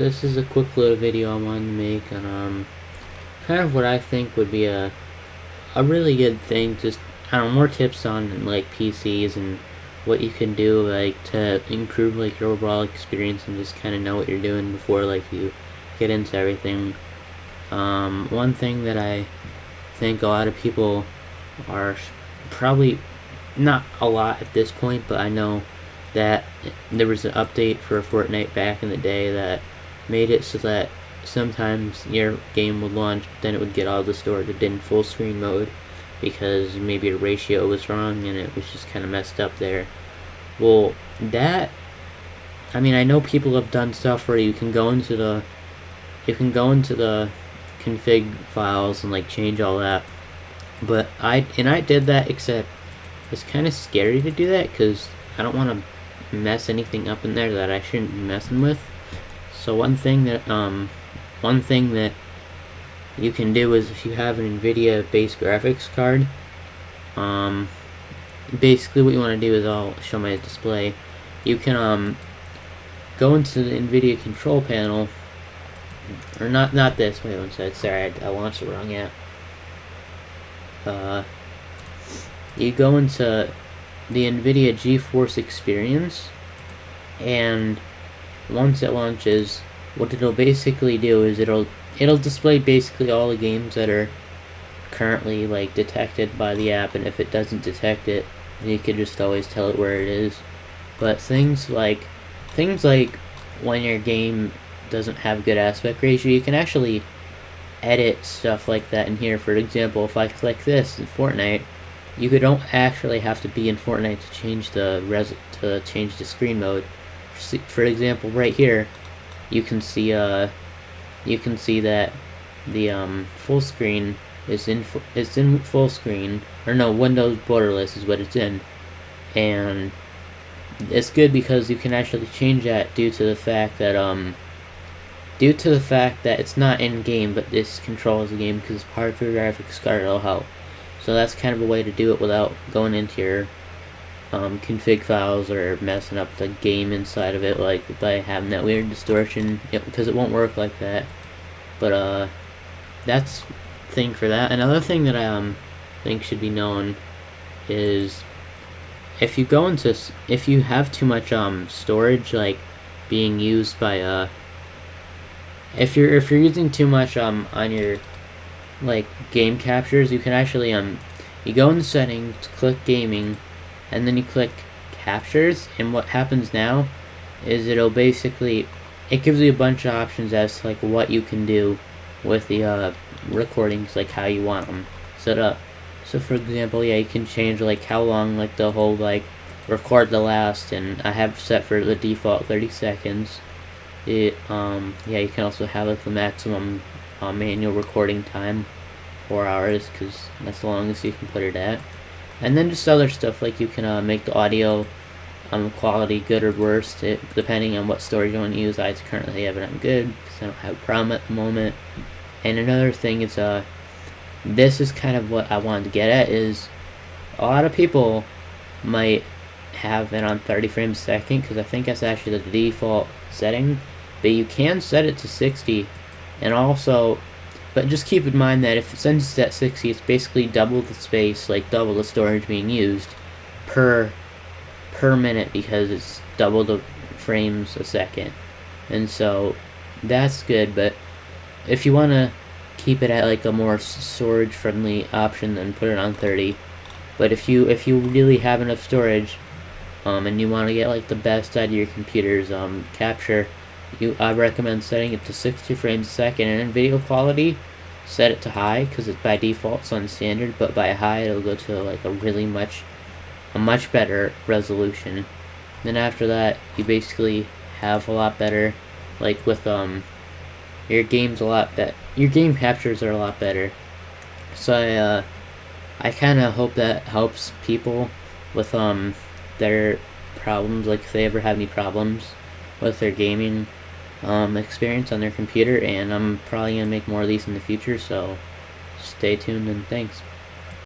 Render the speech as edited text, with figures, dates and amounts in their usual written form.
So this is a quick little video I wanted to make on kind of what I think would be a really good thing. Just I don't know, more tips on like PCs and what you can do like to improve like your overall experience and just kind of know what you're doing before like you get into everything. One thing that I think a lot of people are probably not a lot at this point, but I know that there was an update for Fortnite back in the day that made it so that sometimes your game would launch, but then it would get all the storage in full screen mode because maybe a ratio was wrong and it was just kind of messed up there. Well, I mean, I know people have done stuff where you can go into the config files and like change all that, but I did that, except it's kind of scary to do that because I don't want to mess anything up in there that I shouldn't be messing with. So one thing that you can do is, if you have an NVIDIA based graphics card, basically what you want to do is, I'll show my display. You can go into the NVIDIA control panel, or not this. Wait one second. Sorry, I launched the wrong app. You go into the NVIDIA GeForce Experience, and once it launches, what it'll basically do is it'll display basically all the games that are currently like detected by the app, and if it doesn't detect it, you could just always tell it where it is. But things like when your game doesn't have good aspect ratio, you can actually edit stuff like that in here. For example, if I click this in Fortnite, you don't actually have to be in Fortnite to change the screen mode. For example, right here, you can see that the full screen is in full screen, or no, Windows borderless is what it's in, and it's good because you can actually change that due to the fact that it's not in game, but this controls the game because it's part of your graphics card. It'll help. So that's kind of a way to do it without going into your config files or messing up the game inside of it, like by having that weird distortion, because it won't work like that. But that's the thing for that. Another thing that I think should be known is if you have too much storage like being used by if you're using too much on your like game captures, you can actually you go in settings, click gaming, and then you click captures, and what happens now is it gives you a bunch of options as to like what you can do with the recordings, like how you want them set up. So for example, you can change like how long like the whole like record to last, and I have set for the default 30 seconds. You can also have like the maximum manual recording time, 4 hours, because that's the longest you can put it at. And then just other stuff like you can make the audio quality good or worse, depending on what storage you want to use. I currently have it on good because I don't have a problem at the moment. And another thing is this is kind of what I wanted to get at, is a lot of people might have it on 30 frames a second, because I think that's actually the default setting, but you can set it to 60. And also, but just keep in mind that if it sends it's at 60, it's basically double the space, like double the storage being used per minute, because it's double the frames a second. And so that's good. But if you want to keep it at like a more storage friendly option, then put it on 30. But if you really have enough storage and you want to get like the best out of your computer's capture, I recommend setting it to 60 frames a second, and in video quality, set it to high, because it's by default it's on standard, but by high it'll go to like a much better resolution. Then after that, you basically have a lot better, like with your game captures are a lot better. So I kind of hope that helps people with their problems, like if they ever have any problems with their gaming experience on their computer. And I'm probably gonna make more of these in the future, so stay tuned, and thanks.